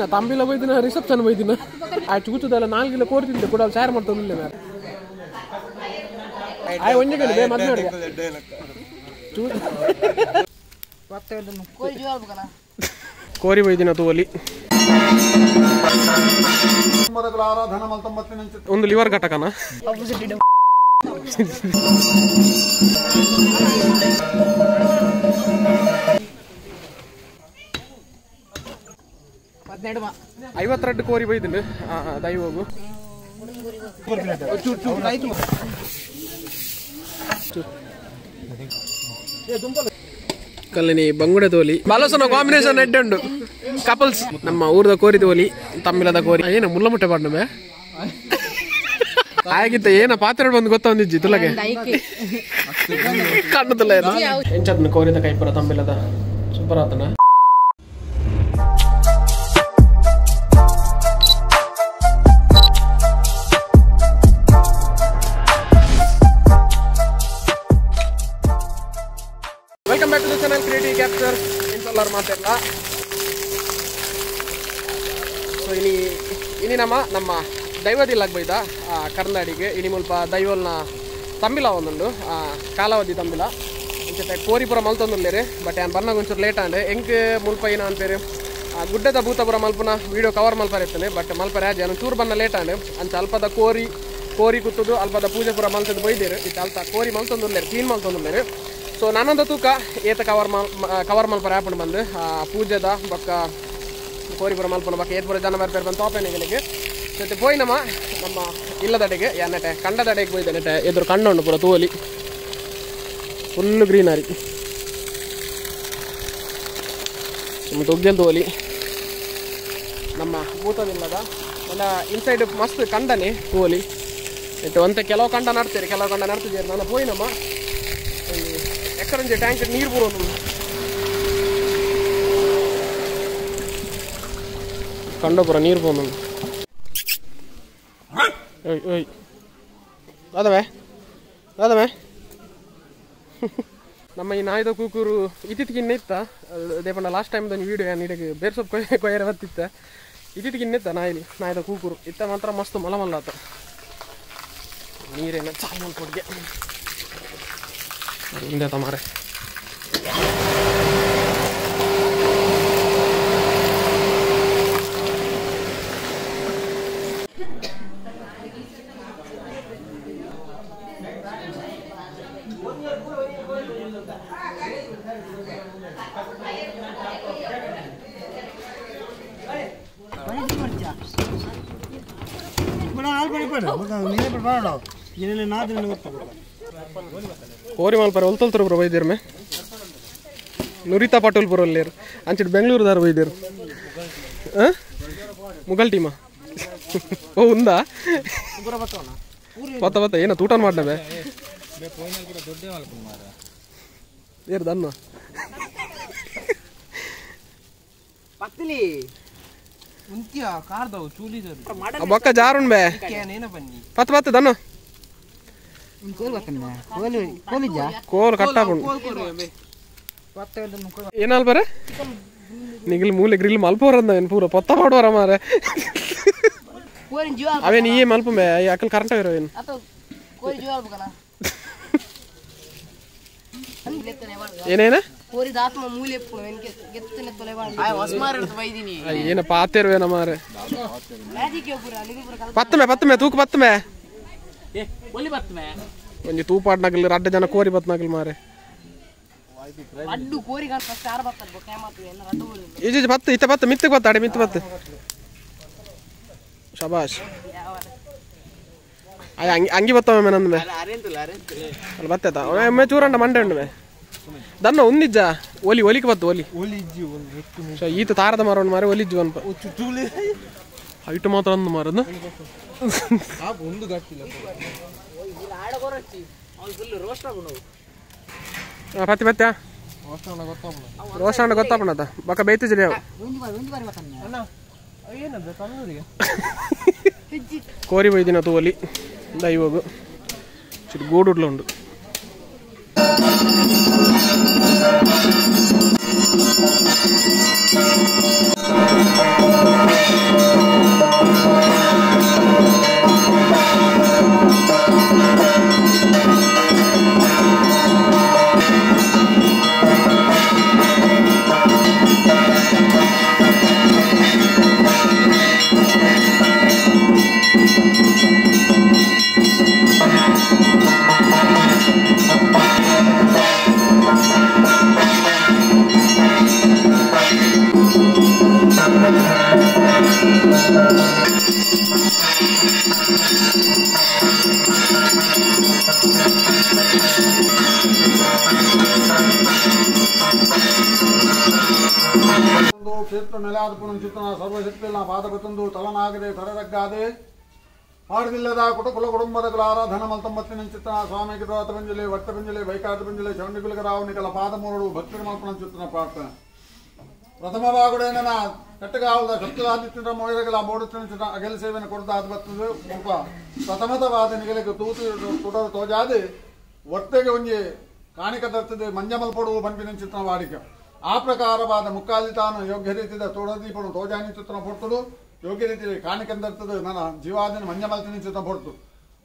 ಏನ ತಂಬಿಲ ಬೈದಿನ ರಿಸೆಪ್ಷನ್ ಬೈದಿನ ಆ ಚೂಚುದಲ್ಲ 4 ಕಿಲೋ ಕೋರ್ತಿದ್ದೆ ಕೂಡ ಶೇರ್ ಮಾಡ್ತಂದಿಲ್ಲ ಮೇರೆ ಆಯ್ ಒಂಜೆ ಕಡೆ ಬೇ ಮದ್ವೆ ನೋಡಿ ಕೋರಿ ಬೈದಿನ ತೋಲಿ ಒಂದು ಲಿವರ್ ಘಟಕನ ಐವತ್ತೆರಡು ಕೋರಿ ಬೈದಿನ ದೈ ಹೋಗು ಕಲ್ಲಿನಿ ಬಂಗುಡೆ ತೋಲಿ ಬಾಲಸನ ಕಾಂಬಿನೇಷನ್ ಎಡ್ಡೆ ಉಂಡು ಕಪಲ್ಸ್ ನಮ್ಮ ಊರದ ಕೋರಿ ತೋಲಿ ತಮ್ಮಿಲದ ಕೋರಿ ಏನ ಮುಲ್ಲ ಮುಟ್ಟೆ ಪಾಡ್ನಮೆ ಆಗಿತ್ತ ಏನ ಪಾತ್ರೆ ಬಂದು ಗೊತ್ತೊಂದಿಜ್ಜಿ ತುಲಗೆ ಕಣ್ಣುತ್ತಲ್ಲ ಎಂಚದ್ನ ಕೋರಿದ ಕೈಪುರ ತಮ್ಮಿಲದ ಸೂಪರ್ ಆತನ welcome back to the channel creative capture ಇಂತಲ್ಲರ್ ಮಾತೆಲ್ಲ ಸೊ ಇನಿ ನಮ್ಮ ದೈವದಿಲ್ಲಾಗ ಬೈದ ಕರ್ನಾಡಿಗೆ ಇನಿ ಮುಲ್ಪ ದೈವಲ್ನ ತಂಬಿಲ ಒಂದುಂಡು ಕಾಲಾವಧಿ ತಂಬಿಲ ಅಂಚೆ ಕೋರಿಪುರ ಮಲ್ತೊಂದುಲ್ಲೇರಿ ಬಟ್ ಏನು ಬಂದಾಗ ಒಂಚೂರು ಲೇಟ್ ಆಂಡೆ ಎಂಕ್ ಮುಲ್ಪ ಏನು ಅನ್ಪೇರಿ ಗುಡ್ಡದ ಭೂತಪುರ ಮಲ್ಪನ ವೀಡಿಯೋ ಕವರ್ ಮಲ್ಪರ ಇರ್ತೇನೆ ಬಟ್ ಮಲ್ಪರ ಯಾಜೆ ನಾನು ಚೂರು ಬನ್ನ ಲೇಟ್ ಆಂಡೆ ಅಂಚೆ ಅಲ್ಪದ ಕೋರಿ ಕುತ್ತದು ಅಲ್ಪದ ಪೂಜೆಪುರ ಮಲ್ತದ್ದು ಬೈದೇರು ಇತ್ತು ಅಲ್ತ ಕೋರಿ ಮಲ್ತೊಂದುಲ್ಲೇರಿ ಕ್ಲೀನ್ ಮಲ್ತೊಂದುಲ್ಲೇರಿ ಸೊ ನಾನೊಂದು ತೂಕ ಏತ ಕವರ್ ಮಲ್ಪರ ಆಪಣ್ ಬಂದು ಪೂಜೆದ ಬಕ್ಕ ಕೋರಿಪುರ ಮಲ್ಪನ ಬಕ್ಕ ಏತ್ಪುರ ಜನ ಬರ್ಪೇರು ಬಂದು ತೋಪೆನೆಗಳಿಗೆ ಮತ್ತೆ ಪೋಯ್ ನಮ್ಮ ಇಲ್ಲದಡೆಗೆ ನೆಟೆ ಕಂಡದಡೆಗೆ ಹೋಯ್ದೆ ನೆಟೆ ಎದುರು ಕಂಡು ಪೂರ ತೋಲಿ ಫುಲ್ ಗ್ರೀನರಿ ನಮ್ಮ ತೊಗ್ಗೆಲ್ ತೋಲಿ ನಮ್ಮ ಭೂತದಿಲ್ಲದ ಎಲ್ಲ ಇನ್ಸೈಡ್ ಮಸ್ತ್ ಕಂಡನೆ ತೋಲಿ ಇಟ್ಟು ಒಂತೆ ಕೆಲವು ಕಂಡ ನಡ್ತೀರಿ ಕೆಲವು ಕಂಡ ನಡ್ತಿದ್ದೀರಿ ನಾನು ಪೋಯ್ ನಮ್ಮ ಎಕ್ಕರಂಜೆ ಟ್ಯಾಂಕ್ ನೀರು ಬರೋದು ಕಂಡಪುರ ನೀರು ಬಂದು ಓಯ್ ಅದವೇ ನಮ್ಮ ಈ ನಾಯ್ದ ಕೂಕೂರು ಇತ್ತಿತ್ತಿಗಿನ್ನ ಇತ್ತ ದೇಪಣ್ಣ ಲಾಸ್ಟ್ ಟೈಮ್ ಒಂದು ವೀಡಿಯೋ ನೀಡಿಗೆ ಬೇರೆ ಸೊಪ್ಪು ಕೊಯ್ಯರ ಬತ್ತಿತ್ತ ಇತ್ತಿತ್ತಿಗಿನ್ನ ಇತ್ತ ನಾಯ್ದ ಕೂಕೂರು ಇತ್ತ ಮಾತ್ರ ಮಸ್ತ್ ಮಲಮಲ್ಲ ಆತ ನೀರೇನ ಚಾಲು ಮಾಡ್ಕೊಡ್ಗೆ ಹಿಂದೆ ತಮಾರೆ ಕೋರಿ ಮಲ್ಪರ ಹೊಲ್ತೊಲ್ತರು ಬ್ರೋ ಬೈದಿರ್ ಮೇ ನುರಿತಾ ಪಾಟೋಲ್ ಬರೋಲ್ಲೇರು ಅಂಚಿಡ್ ಬೆಂಗಳೂರುದಾರು ಬೈದಿರು ಮುಗಲ್ ಟೀಮ ಓ ಉಂದಾ ಬತ್ತ ಏನ ತೂಟನ್ ಮಾಡ್ನವೆ ಏರು ದನ್ನ ಬೊಕ್ಕ ಜಾರುಣ್ ಬೇ ಪತ್ ದನ್ನು ಕೋಲ್ ಕಟ್ಟಾಕೊಂಡು ಏನಲ್ ಬರ ನಿಗಲ್ ಮೂಲೆ ಗ್ರಿಲ್ ಮಲ್ಪೋರಂದ ಏನು ಪೂರ ಪೊತ್ತ ಮಾಡುವರ ಮಾರೆ ಅವೇ ನೀಯೇ ಮಲ್ಪಮೆ ಅಕ್ಕಲ್ ಕರೆಂಟ್ ಇರೋ ಏನು ಏನೇನ ಏನ ಪಾತಿರುವೇನ ಮಾರೆ ಪತ್ತಮೆ ತೂಕ ಪತ್ತಮೆ ಒಂಜಿ ತೂಪಾಡ್ನಾಗಲ್ ರಡ್ಡ ಜನ ಕೋರಿ ಬತ್ನಾಗಲ್ ಮಾರೆ ಈಜಿ ಪತ್ತು ಇತ್ತ ಪತ್ತು ಮಿತ್ತಕ್ಕೆ ಬತ್ತ ಅಡೆ ಮಿತ್ತು ಪತ್ತು ಶಬಾಷ್ ಅಂಗಿ ಬತ್ತವ ನಂದು ಅಲ್ಲಿ ಬತ್ತೈತ ಒಮ್ಮೆ ಚೂರಂಡ ಮಂಡೆ ಉಂಡು ದನ್ನ ಒಂದಿಜ್ಜ ಒಲಿಗೆ ಬತ್ತು ಒಲಿ ಈತ ತಾರದ ಮರ ಮಾರೆ ಒಲಿಜ್ಜು ಅನ್ಪ ಹೈಟ್ ಮಾತ್ರ ಅಂದು ಮಾರದು ಪತ್ತಿ ಪತ್ಯ ರೋಷಾಂಡ ಗೊತ್ತಾಪಣದ ಬಕ್ಕ ಬೇಯ್ತಿದ್ರಿ ಅವು ಕೋರಿ ಬೈದಿನ ತೋಲಿ ದೈವಗು ಚಿಟ್ಟು ಗೂಡುಡ್ಲ ಉಂಡು ಪುನಂಚಿತ್ತನ ಸರ್ವಶಕ್ತಿನ ಪಾದಪತಂದು ತಲನಾಗದೆ ತರದಗ್ಗಾದೆ ಹಾಡಿದಿಲ್ಲದ ಕುಲ ಕುಟುಂಬದ ಆರಾಧನ ಮಲ್ತಂಬತ್ತಿನಂಚಿತ್ತನ ಸ್ವಾಮಿಗೆ ತಪಂಜಲಿ ವರ್ತಪಂಜಲಿ ವೈಕಾಟ ಪಂಜಲಿ ಚೌಂಡಿಗುಲಿಗ ರಾವಣಿಕಲ ಪಾದಮೂರಡು ಭಕ್ತಿ ಮಲ್ಪನಂಚಿತ್ತನ ಪ್ರಾರ್ಥನೆ ಪ್ರಥಮ ಭಾಗುಡೇನ ಕಟ್ಟಗಾವದ ಶಕ್ತಿವಾದಿತ್ಯ ಮೊಯ್ಯಗಳ ಮೂಡುತ್ತಿನ ಅಗಲ ಸೇವೆಯನ್ನು ಕೊಡ್ತಾದ ಬರ್ತದೆ ಒಬ್ಬ ಪ್ರಥಮದ ವಾದನಿಗಳಿಗೆ ತೂತು ತುಡರು ತೋಜಾದೆ ಒತ್ತೆಗೆ ಒಂಜಿ ಕಾಣಿಕ ತರ್ತದೆ ಮಂಜಮಲ್ಪಡುವ ಬಂಪಿನ ಚಿತ್ರಣ ವಾಡಿಕೆ ಆ ಪ್ರಕಾರವಾದ ಮುಕ್ಕಾಲಿ ತಾನು ಯೋಗ್ಯ ರೀತಿಯ ತೋಡದೀಪಡು ತೋಜಾನಿ ಚಿತ್ರಣ ಪೊರ್ತದು ಯೋಗ್ಯ ರೀತಿಯಲ್ಲಿ ಕಾಣಿಕಂದರ್ತದೆ ನನ್ನ ಜೀವಾದಿನ ಮಂಜಮಲ್ತಿನ ಚಿತ್ರಣ ಪೊರ್ತು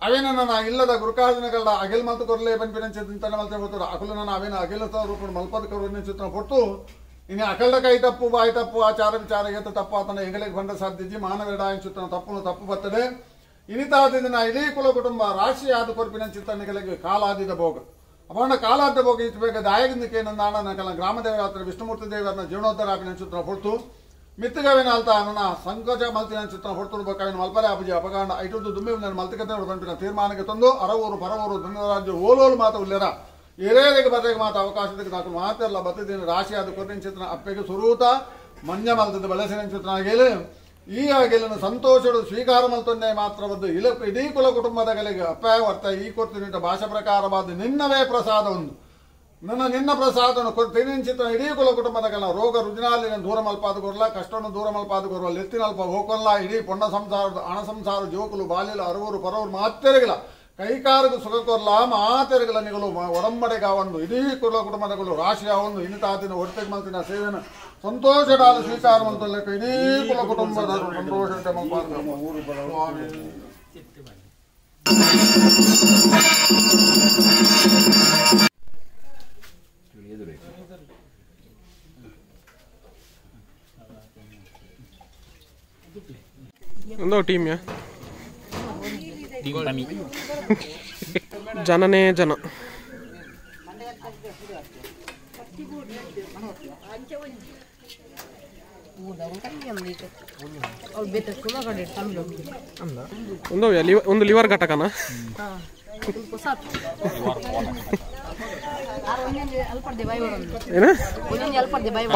ಅವೇನ ನನ್ನ ಇಲ್ಲದ ಗುರುಕಾರ್ಜನಗಳ ಅಗೆಲ್ ಮಲ್ತು ಕೊರಲೆ ಬಂಪಿನ ಚಿತ್ರಣ ಮಲ್ತೆ ಕೊಡ್ತಾರೆ ಅಕಲು ನನ್ನ ಅವೇನ ಅಗೆಲ ರೂಪ ಮಲ್ಪದ ಕರುವಿನ ಚಿತ್ರಣ ಪೊರ್ತು ಇನ್ನು ಅಕಲ್ಡ ಕೈ ತಪ್ಪು ಬಾಯಿ ತಪ್ಪು ಆಚಾರ ವಿಚಾರ ಎತ್ತ ತಪ್ಪು ಆತನ ಹೆಂಗಳಿಗೆ ಬಂದ ಸಾಧ್ಯಜಿ ಮಾನವೇಡ ಚಿತ್ರಣ ತಪ್ಪು ಬರ್ತದೆ ಇನಿತಾದಿನ ಇಡೀ ಕುಲ ಕುಟುಂಬ ರಾಶಿ ಆದ ಕೊರಪಿನ ಚಿತ್ರಣಿಗಳಿಗೆ ಕಾಲಾದಿದ ಭೋಗ ಅಪರ್ಣ ಕಾಲಾದ ಭೋಗ ಇಚ್ಚಬೇಕು ದಾಯಗಿಂದಕ್ಕೆ ನನ್ನ ಗ್ರಾಮ ದೇವರಾತ್ರ ವಿಷ್ಣುಮೂರ್ತಿ ದೇವರನ್ನ ಜೀರ್ಣೋದ್ಧಾರ ಆಪಿನ ಚಿತ್ರ ಹೊರತು ಮಿತ್ತಗವಿನ ಅಲ್ತ ನನ್ನ ಸಂಕೋಚ ಮಲ್ತಿನ ಚಿತ್ರ ಹೊರತು ಬೇಕಾವಿನ ಮಲ್ಪರೆ ಅಪಜಿ ಅಪಗಾಂಡ ಐಟುದು ದುಮ್ಮಿ ಮಲ್ತಿಕತೆ ಬಂಪಿನ ತೀರ್ಮಾನಕ್ಕೆ ತಂದು ಅರವೂರು ಪರವೂರು ಧನರಾಜ್ಯ ಓಲೋಲು ಮಾತು ಉಲ್ಲೇರ ಹಿರಿಯರಿಗೆ ಬದಲಿಗೆ ಮಾತು ಅವಕಾಶದಕ್ಕೆ ನಾಲ್ಕು ಮಾತೆಲ್ಲ ಬತ್ತಿದ್ದೀನಿ ರಾಶಿ ಆದ ಕೊರಟಿನ ಚಿತ್ರ ಅಪ್ಪೆಗೆ ಸುರೂತ ಮಂಜ ಮಲ್ತದ್ದು ಬೆಳೆಸಿನ ಚಿತ್ರ ಆಗೇಲಿ ಈ ಗೆಲನ್ನು ಸಂತೋಷಡು ಸ್ವೀಕಾರ ಮಲ್ತೊನ್ನೆ ಮಾತ್ರವದ್ದು ಇಡೀ ಕುಲ ಕುಟುಂಬದಗಳಿಗೆ ಅಪ್ಪಾಯ ವರ್ತ ಈ ಕೊಡ್ತೀನಿ ಭಾಷಾ ಪ್ರಕಾರವಾದ ನಿನ್ನವೇ ಪ್ರಸಾದ ಒಂದು ನಿನ್ನ ಪ್ರಸಾದವನ್ನು ಕೊಡ್ತೀನಿ ಚಿತ್ರ ಇಡೀ ಕುಲ ಕುಟುಂಬದಗಳ ರೋಗ ರುಜಿನಾಲಿನ ದೂರ ಮಲ್ಪಾದ ಕೊರಲ್ಲ ಕಷ್ಟವನ್ನು ದೂರ ಮಲ್ಪಾದ ಕೊರಲ್ಲ ಎತ್ತಿನಲ್ಪ ಹೋಗಲ್ಲ ಇಡೀ ಪೊಣ್ಣ ಸಂಸಾರದ ಹಣ ಸಂಸಾರ ಜೋಕುಲು ಬಾಲ್ಯಲು ಅರವರು ಪರವರು ಮಾತೆರಿಗಿಲ್ಲ ಕೈಕಾರಕ್ಕೆ ಸುಖ ಕೊರಲ್ಲ ಮಾತೆರಿಗಿಲ್ಲ ನಿಗಳು ಒಡಂಬಡೆಗ ಒಂದು ಇಡೀ ಕುಲ ಕುಟುಂಬದಗಳು ರಾಶಿಯ ಒಂದು ಇನಿತಾದಿನ ಹೊಟ್ಟೆಗೆ ಮಲ್ತಿನ ಸೇವೆನ ಸಂತೋಷಡಾಲ ಸ್ವೀಕಾರ ಮಲ್ತಲ್ಲಕ್ಕೆ ಇಡೀ ಕುಲ ಕುಟುಂಬದ ಸಂತೋಷ ಒಂದೋ ಟೀಮ್ ಜನನೇ ಜನ ಒಂದು ಲಿವರ್ ಘಟಕನ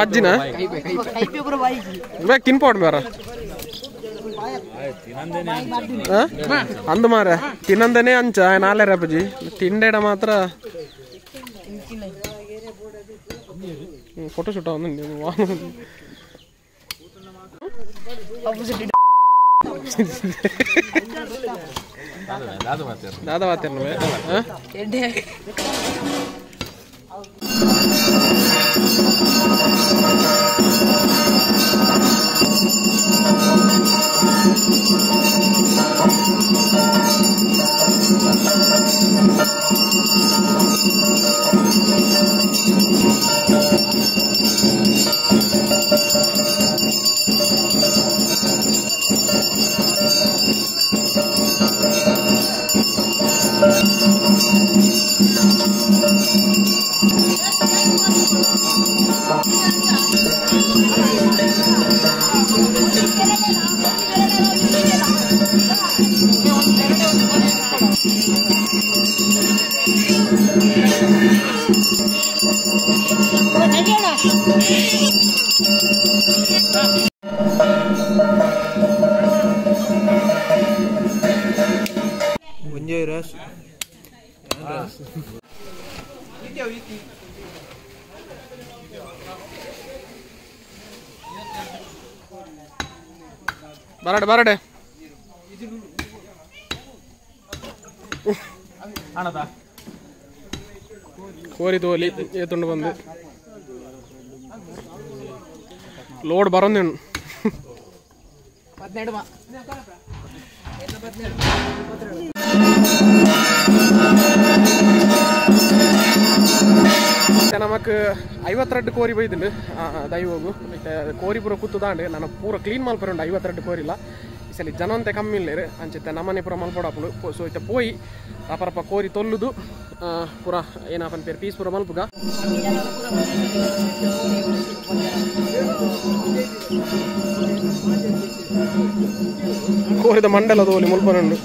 ಅಜ್ಜಿನ ತಿನ್ಪಾಡ್ ಬೇರ ಅಂದ ಮಾರ ತಿನ್ನಂದನೇ ಅಂಚ ನಾಳೆ ರಪ್ಪಜಿ ತಿಂಡೇಡ ಮಾತ್ರ ಫೋಟೋ ಶೂಟ್ ದಾದಾ ಮಾತೇನು ಬರಡೆ ಬರಡೆ ಕೋರಿ ತೋಲಿ ಏತುಂಡು ಬಂದು ಲೋಡ್ ಬರೋಂದೇನು ನಮಕ್ 52 ಕೋರಿ ಬೈದಿಲ್ಲ ದೈವಗು ಕೋರಿ ಪೂರ ಕೂತುದಾಂಡೆ ನಾನು ಪೂರ ಕ್ಲೀನ್ ಮಲ್ಪರುಂಡು 52 ಕೋರಿಲ್ಲ ಈ ಸಲ ಜನ ಅಂತೆ ಕಮ್ಮಿ ಇಲ್ಲ ಅಂಚಿತ್ತೆ ನಮ್ಮನೆ ಪೂರ ಮಲ್ಪಡಾಪುಡು ಸೊ ಇತ್ತೆ ಪೋಯಿ ಅಪರಪ ಕೋರಿ ತೊಲ್ಲುದು ಪೂರ ಏನಪ್ಪನ ಪೇರು ಪೀಸ್ ಪೂರ ಮಲ್ಪುಗ ಕೋರಿದ ಮಂಡಲ ತೋಲಿ ಮುಲ್ಪನುಂಡು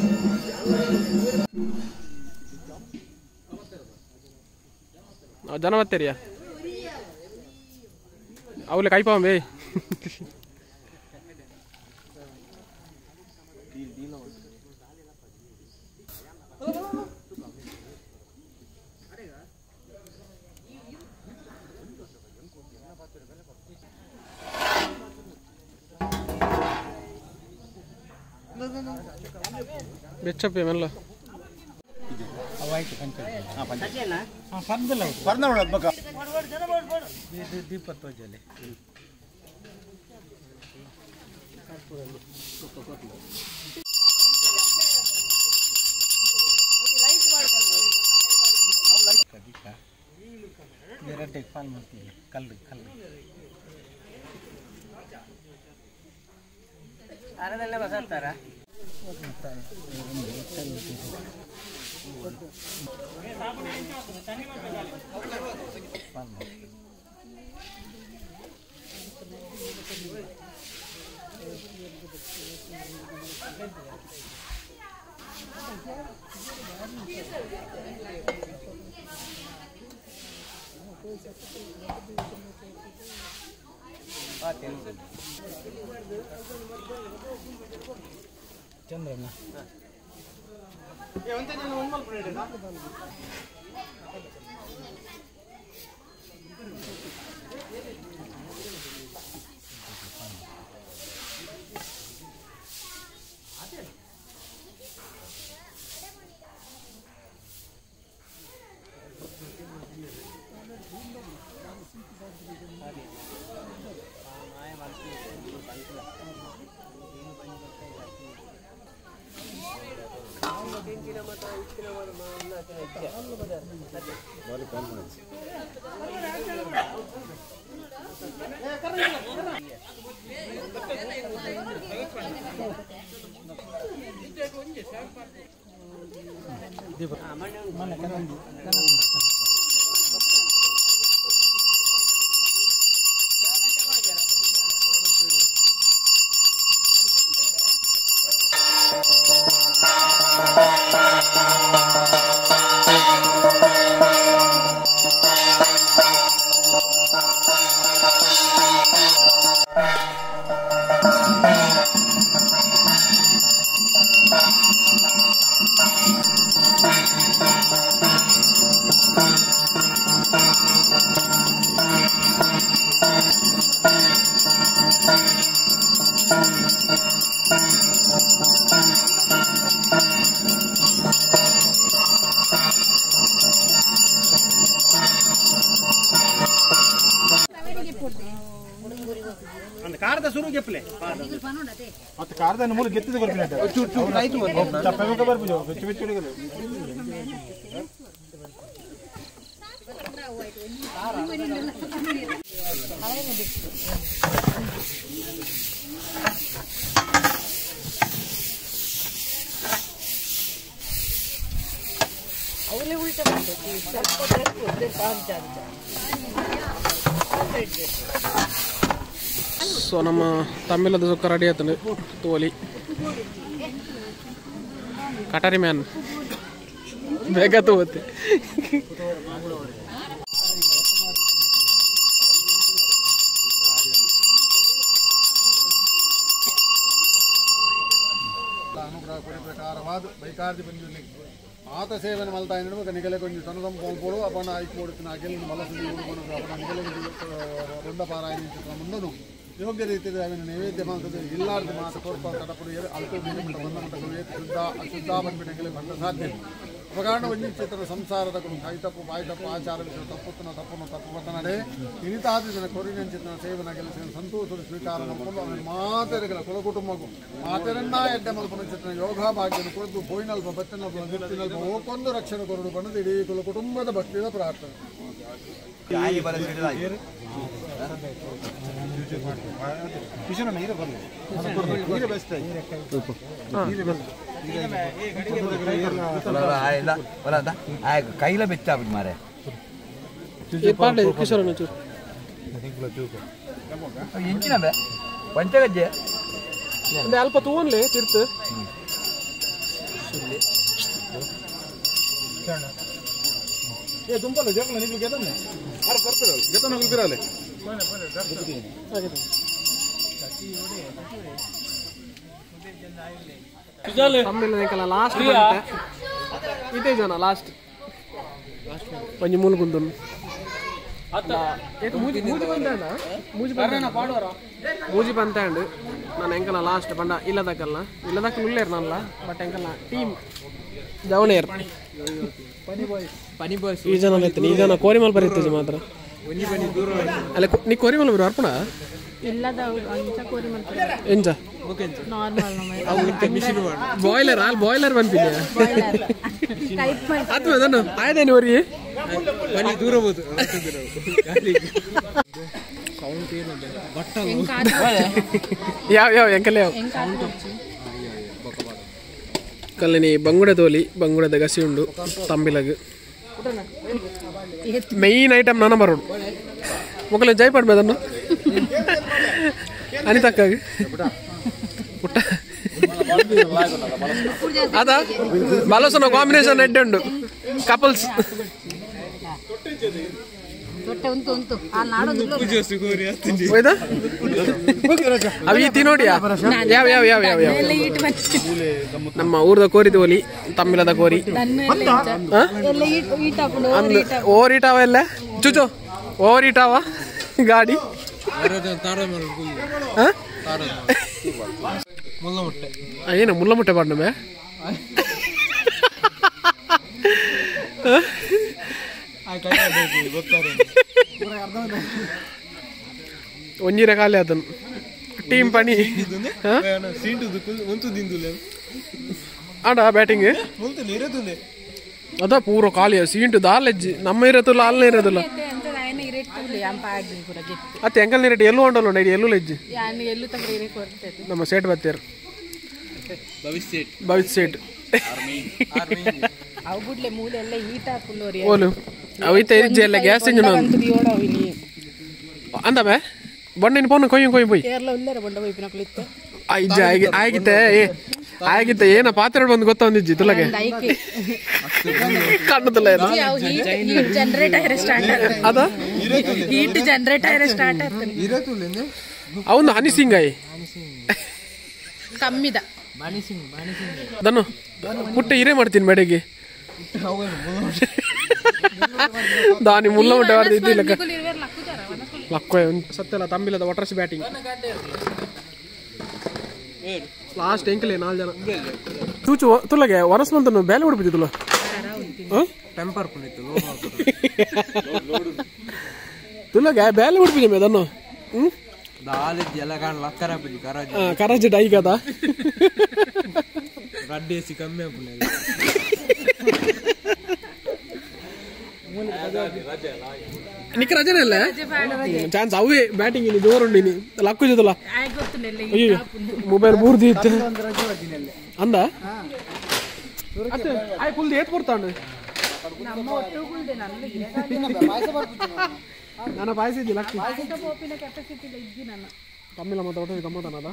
ಜನ ಬತ್ತೇರಿಯಾ ಅವಲೆ ಕೈಪಾಂಬೇ ಬೆಚ್ಚಪ್ಪೆ ಮೆಲ್ಲ ದೀಪತ್ವಜಲೆ ಎರಡ್ಡೆಗೆ ಫಾಲ್ ಮಾಡ್ತೀವಿ ಕಲ್ಲು ಅರದಲ್ಲೇ ಬಸಾಡ್ತಾರ ಚಂದ್ರಣ್ಣ ಕಾರದ ಶುರು ಗೆಪ್ಪಲೆ ಮತ್ತೆ ಕಾರದ ಮೂಲ ಗೆತ್ತಿದ ಬರ್ಬಿಟ್ಟು ಚೂಟ್ ಚೂಟ್ ಆಯ್ತು ಚಪ್ಪೆ ಬರ್ಬಿಟ್ಟು ಬೆಚ್ಚ ಬೆಚ್ಚ ಹಿಡಿಗಲು ಅವಲೇ ಉಲ್ಟಾ ಮಾಡ್ಬೇಕು ಸ್ವಲ್ಪ ಸೊ ನಮ್ಮ ತಮಿಳದ ಸುಕ್ಕ ರೆಡಿ ಆಯ್ತು ತೋಲಿ ಕಟಾರಿ ಮ್ಯಾನ್ ಬೇಗ ತಗೋತೆ ಅನುಗ್ರಹ ಕೊಡಿ ಪ್ರಕಾರವಾದ ಬೈಕಾರ್ಜಿ ಬಂಜುಲಿ ಆತ ಸೇವನೆ ಮಲ್ತಾ ಇನ್ನು ನಿಗಲೆ ಕೊಂಚ ತನದಂ ಪೋಲ್ಪೋಳು ಅಪನ ಐಕ್ ಮೂಡುತ್ತಿನ ಅಗೆಲಿನ ಮಲಸುದಿ ಉಡುಕೊಂಡು ಅಪನ ನಿಗಲೆ ದೊಡ್ಡ ಪಾರಾಯಣ ಮುಂದನು ಯೋಗ್ಯ ರೀತಿಯಲ್ಲಿ ಅವನ ನೈವೇದ್ಯ ಮಾಡ್ತದೆ ಇಲ್ಲಾರ್ದು ಮಾತು ಕೊಡ್ಪ ಕಡಪಡು ಅಲ್ಪು ಬಂದ ಮಟ್ಟಗಳು ಶುದ್ಧ ಅಶುದ್ಧ ಬಂದ್ಬಿಟ್ಟಂಗೆಲ್ಲ ಬಂದ ಸಾಧ್ಯ ಉಪಕರಣ ವಂಚಿತರ ಸಂಸಾರದ ಗುಣ ಕೈತಪ್ಪು ಬಾಯ್ತಪ್ಪು ಆಚಾರ ವಿಷಯ ತಪ್ಪುತ್ತನ ತಪ್ಪು ನಡೆ ಇನಿತಾದಿನ ಕೊರಿನಂಚಿತನ ಸೇವನ ಗೆಲ್ಲಿಸಿದ ಸಂತೋಷದ ಸ್ವೀಕಾರ ಮಾಡಿಕೊಂಡು ಅವನ ಮಾತೆರೆಗಳ ಕುಲ ಕುಟುಂಬಕ್ಕೂ ಮಾತೆರನ್ನ ಎಡ್ಡೆ ಮಲ್ಪನ ಚಿತ್ರನ ಯೋಗ ಭಾಗ್ಯನ ಕುರಿತು ಬೋಯಿನಲ್ಪ ಬತ್ತಿನಲ್ಪ ಗಿತ್ತಿನಲ್ಪ ಹೋಗೊಂದು ರಕ್ಷಣೆ ಕೊರಡು ಬಣ್ಣದ ಇಡೀ ಕುಲ ಕುಟುಂಬದ ಭಕ್ತಿಯ ಪ್ರಾರ್ಥನೆ ಕೈಲ ಬೆಚ್ಚಾಬಿಟ್ಟು ಮಾರೆ ಎಂಚಿನ ಪಂಚಗಜ್ಜೆ ಅಲ್ಪ ತೂವನ್ಲೆ ತೀರ್ಥ ದುಂಪಲ್ಲ ಜೋಕಲ್ಲ ನೀವು ಗೆದನ್ನೆ ಯಾರು ಬರ್ತಾರೆ ಗೆತನ ಹೋಗ್ತಿರಲ್ಲ ಹಾಗೆ ತಮ್ಮಿಲ್ಲ ಲಾಸ್ಟ್ ಇದೇ ಜನ ಲಾಸ್ಟ್ ಒಂಜಿ ಮೂಲ ಕುಂತು ಮೂಜಿ ಪಂತಾಂಡು ನಾನು ಎಂಕಲ್ಲ ಲಾಸ್ಟ್ ಪಂಡ ಇಲ್ಲದಕ್ಕಲ್ಲ ಉಳ್ಳೇರು ನಲ್ಲ ಬಟ್ ಎಂಕಲ್ಲ ಟೀಮ್ ಜವಣೇರ್ ಈ ಜನ ಈ ಜನ ಕೋರಿಮಲ್ ಬರೀತೀವಿ ಮಾತ್ರ ಅಲ್ಲ ನೀ ಕೋರಿಮಲ್ ಬರೋ ಅರ್ಪಣ ಎಂಚ ಬಾಯ್ಲರ್ ಬಾಯ್ಲರ್ ಬಂದಿದ್ಯಾ ಅದು ಅದನ್ನು ಆಯ್ದೇನು ಅವ್ರಿಗೆ ದೂರ ಹೋದು ಯಾವ ಯಾವ ಎಂಕಲ್ಲ ಯಾವ ಕಲ್ಲನಿ ಬಂಗುಡೆ ತೋಲಿ ಬಂಗುಡದ ಗಸಿ ಉಂಡು ತಂಬಿಲಗ್ ಮೈನ್ ಐಟಮ್ ನನ್ನ ಬರೋಡು ಮೊಕಲ ಜೈ ಪಡ್ಬೇದನ್ನು ಅನಿತಕ್ಕಾಗಿ ಪುಟ್ಟ ಅದ ಬಲಸನ ಕಾಂಬಿನೇಷನ್ ಎಡ್ಡೆ ಉಂಡು ಕಪಲ್ಸ್ ಅವಿ ತಿನ್ನೋಡಿಯಾ ಯಾವ ಯಾವ ಯಾವ ಯಾವ ಯಾವ ನಮ್ಮ ಊರದ ಕೋರಿ ತೋಲಿ ತಮ್ಮಿಲದ ಕೋರಿ ಓವರ್ ಈಟಾವ ಎಲ್ಲ ಚುಚು ಓವರ್ ಈಟಾವ ಗಾಡಿ ಏನು ಮುಲ್ಲ ಮುಟ್ಟೆ ಪಾಡ್ನಮೆ ಒಂಜಿರ ಖಾಲಿ ಅದನ್ನು ಟೀಮ್ ಪಣಿ ಆಡ ಬ್ಯಾಟಿಂಗ್ ಅದ ಪೂರ ಖಾಲಿ ಸೀಂಟು ದಾಲೆಜ್ಜಿ ನಮ್ಮ ಇರತ್ತಲ್ಲ ಅಲ್ಲೇ ಇರೋದಿಲ್ಲ ಅತ್ತೆ ಎಂಕಲ್ ನೀರಟ್ಟು ಎಲ್ಲೂ ಉಂಟಲ್ಲ ನೈಡಿ ಎಲ್ಲೂ ಲೆಜ್ಜಿ ನಮ್ಮ ಸೇಟ್ ಬತ್ತೇರು ಭವಿಷ್ಯ ಸೇಟ್ ಓಲು ಅವೈತೆ ಇರ್ಜಿ ಎಲ್ಲ ಗ್ಯಾಸ್ ಇಂಜಿನ್ ಅಂದಮೆ ಬಣ್ಣಿನ ಪೋನ ಕೊಯ್ಯು ಕೊಯ್ಯು ಪೋಯ್ ಆಗಿತ್ತೆ ಏನ ಪಾತ್ರೆ ಬಂದು ಗೊತ್ತೊಂದಿಜ್ಜಿ ತುಲಗೆ ಕಣ್ಣುತ್ತಲ್ಲ ಅದ ಅವನು ಹನಿ ಸಿಂಗಾಯಿ ಕಮ್ಮಿದ ಅದನ್ನು ಪುಟ್ಟ ಹಿರೇ ಮಾಡ್ತೀನಿ ಬೆಳಗ್ಗೆ ದಾನಿ ಮುಲ್ಲ ಮುಟ್ಟೆ ಬರ್ದಿದ್ದಿ ಲಕ್ಕ ಸತ್ಯಲ್ಲ ತಂಬಿಲ್ಲದ ಒಟ್ರಸಿ ಬ್ಯಾಟಿಂಗ್ ಲಾಸ್ಟ್ ಎಂಕಲೇ 4 ಜನ ತೂಚು ತುಲಗೆ ವರಸ್ ಮಂತನು ಬೇಲೆ ಹೊಡ್ಬಿದ್ದಿ ತುಲ ತುಲಗೆ ಬೇಲೆ ಹೊಡ್ಬಿದ್ದಿ ಮೇದನ್ನು ಕರಾಜಿ ಡೈ కదా ರಡ್ಡೇಸಿ ಕಮ್ಮಿ ನಿಕ್ಕ ರಜನಲ್ಲ ಚಾನ್ಸ್ ಅವೇ ಬ್ಯಾಟಿಂಗ್ ಇಲ್ಲಿ ಜೋರುಂಡಿನಿ ಲಕ್ಕು ಜೊತಲ್ಲ ಮೊಬೈಲ್ ಬೂರ್ದಿ ಇತ್ತು ಅಂದ ಆಯ್ ಕುಲ್ದು ಏತ್ ಕೊಡ್ತಾಂಡು ನನ್ನ ಪಾಯಸ ಇದ್ದಿಲ್ಲ ತಮ್ಮಿಲ್ಲ ಮತ್ತೆ ಒಟ್ಟು ಗಮ್ಮತ್ತನದ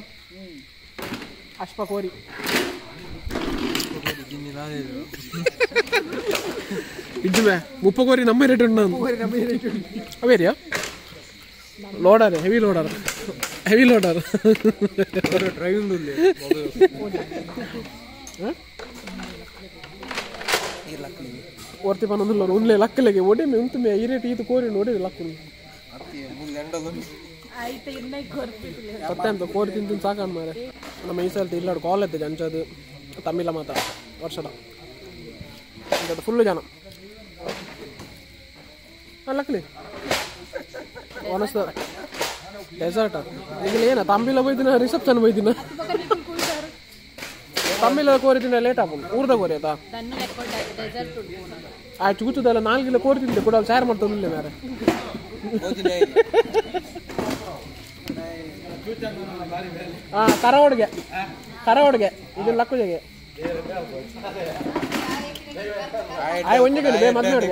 ಅಶ್ಪ ಕೋರಿ ಇಜ್ಜುವೆ ಮುಪ್ಪ ಕೋರಿ ನಮ್ಮ ರೇಟ್ ಉಂಟು ಅವೇರಿಯಾ ಲೋಡರ್ ಹೆವಿ ಲೋಡರ್ ಡ್ರೈವಿಂಗ್ ಓರ್ತಿ ಪನ್ನೊಂದು ಉನ್ಲೆ ಲಕ್ಕಲೆಗೆ ಒಡೆಮೆ ಉಂತುಮೆ ಈ ರೇಟ್ ಇದು ಕೋರಿ ನೋಡಿದ್ರೆ ಲಕ್ಕು ಸತ್ಯಂತ ಕೋರಿ ತಿಂದು ಸಾಕಾನ್ ಮಾರೆ ನಮ್ಮ ಈ ಸಲ ಇಲ್ಲಾಡು ಕಾಲ್ ಎತ್ತಿದೆ ಅಂಚದು ತಮಿಳ ಮಾತ ವರ್ಷದ ಫುಲ್ಲು ಜನ ಲಕ್ಲಿ ಒನಸ್ತ ಡೆಸರ್ಟ್ ಈಗ ಏನ ತಮಿಳ ಬೈದಿನ ರಿಸೆಪ್ಷನ್ ಬೈದಿನ ತಮಿಳ ಕೋರಿದಿನ ಲೇಟ್ ಆಗ್ಬೋದು ಊರ್ದ ಕೋರಿ ಆಯ್ತಾ ಆ ಚೂಚುದೆಲ್ಲ 4 ಕಿಲೋ ಕೋರಿ ತಿಂದೆ ಕೂಡ ಶೇರ್ ಮಾಡ್ತಂದಿಲ್ಲ ಮಾರೆ ಕರಾವಡ್ಗೆ ಇದು ಲಕ್ಕುಜೆಗೆ ಒಂಜಿಗೆ ಮದ್ವೆಗೆ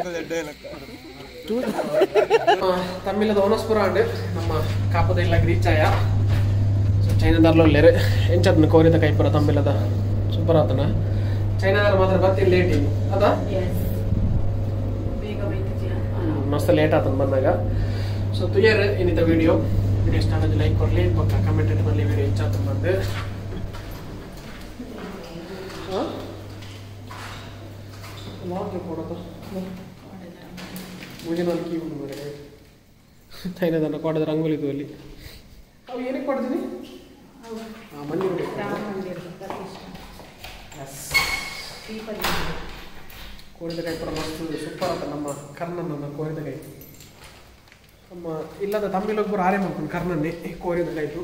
ತಮಿಳದ ಓನಸ್ಪುರ ಅಂಡ್ ನಮ್ಮ ಕಾಪದ ಇಲ್ಲ ರೀಚ್ ಆಯ ಚೈನಾದಾರ್ಲು ಒಳ್ಳೆರು ಎಂಚದ್ನ ಕೋರಿದ ಕೈಪುರ ತಮಿಳದ ಸೂಪರ್ ಆತನ ಚೈನಾದಾರ ಮಾತ್ರ ಬರ್ತೀನಿ ಲೇಟ್ ಈಗ ಅದ ಮಸ್ತ್ ಲೇಟ್ ಆತನ ಬಂದಾಗ ಸೊ ತುಯರ್ ಇನ್ನಿತ ವಿಡಿಯೋ ಇಷ್ಟ ಆಗೋದು ಲೈಕ್ ಕೊಡಲಿ ಪಕ್ಕ ಕಮೆಂಟ್ ಮಾಡಿ ವಿಡಿಯೋ ಹೆಚ್ಚಾಗ್ತದೆ ಬಂದು के ಕೊಡೋದು मुझे ನಾನು ಕೀ ಉಂಟು ಮರೆ ತೈನದನ್ನ ಕೊಡದ ರಂಗೋಲಿ ತೋಲಿ ಅವು ಏನಕ್ಕೆ ಕೊಡ್ತೀನಿ ಮಂದಿರ ರಾಮ ಮಂದಿರ ಎಸ್ ಕೋರಿದಕಾಯಿ ಕೂಡ ಮಸ್ತ್ ಸೂಪರ್ ಆತ ನಮ್ಮ ಕರ್ನನ್ನ ಕೋರಿದಕಾಯಿ ನಮ್ಮ ಇಲ್ಲದ ತಮ್ಮಿಲೊಬ್ಬರು ಆರೆ ಮಾಡ್ಕೊಂಡು ಕರ್ನನ್ನೇ ಕೋರಿದಕಾಯ್ತು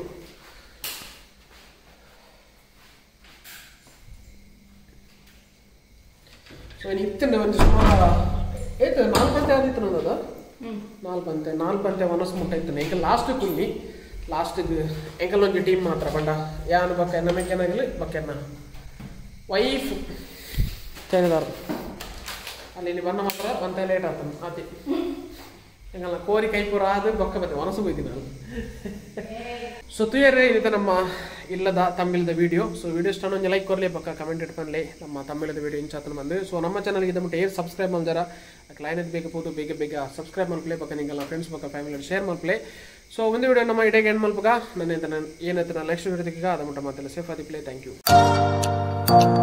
ಸೊ ಇತ್ತಂಡೆ ಒಂದು ಸುಮಾರು ಏಯ್ತು 4 ಗಂಟೆ ಆದಿತ್ತು ನನ್ನದು 4 ಗಂಟೆ ಮನಸ್ಸು ಮುಟ್ಟ ಇತ್ತು ಎಂಕಲ್ ಲಾಸ್ಟ್ ಕುಲ್ಲಿ ಲಾಸ್ಟಿಗೆ ಎಂಕಲ್ ಒಂದು ಟೀಮ್ ಮಾತ್ರ ಬಂಡ ಯಾನು ಬಕ್ಕ ನಮಗೇನಾಗಲಿ ಬಕ್ಕೆನ್ನ ವೈಫ್ ಚೈನದಾರ ಅಲ್ಲಿ ಇಲ್ಲಿ ಬಣ್ಣ ಮಾತ್ರ ಒಂದೇ ಲೇಟ್ ಆಗ್ತಾನೆ ಆತಿ ಎಂಗಲ್ಲ ಕೋರಿ ಕೈ ಪೂರ ಆದ ಬೊಕ್ಕ ಬತ್ತೆ ಮನಸ್ಸು ಹೋಯ್ತು ನಾನು ಸೊ ತುಯರೇ ಇದು ನಮ್ಮ ಇಲ್ಲದ ತಮಿಳದ ವಿಡಿಯೋ ಸೊ ವಿಡಿಯೋ ಇಷ್ಟ ಒಂದು ಲೈಕ್ ಕೊರಲಿ ಪಕ್ಕ ಕಮೆಂಟ್ ಇಟ್ಕೊಂಡ್ಲಿ ನಮ್ಮ ತಮಿಳದ ವಿಡಿಯೋ ಇಂಚಾತನ ಬಂದು ಸೊ ನಮ್ಮ ಚಾನಲ್ಗೆ ಇದ್ದ ಏನು ಸಬ್ಸ್ಕ್ರೈಬ್ ಮಾಡಿದಾರ ಲೈನ್ ಬೇಕಬಹುದು ಬೇಗ ಸಬ್ಸ್ಕ್ರೈಬ್ ಮಾಡ್ಕೊಳ್ಳಿ ಪಕ್ಕ ನಿಂಗೆಲ್ಲ ಫ್ರೆಂಡ್ಸ್ ಪಕ್ಕ ಫ್ಯಾಮಿಲಿ ಶೇರ್ ಮಾಡ್ಕೊಳ್ಳಿ ಸೊ ಒಂದು ವಿಡಿಯೋ ನಮ್ಮ ಇಡೀಗೆ ಏನು ಮಾಡ್ಬೇಕಾ ನಾನು ಏನೈತೆ ನಾನು ನೆಕ್ಸ್ಟ್ ವಿಡಿಯೋದಕ್ಕೆ ಅದು ಮುಟ್ಟ ಮಾತೆಲ್ಲ safe Adi play thank you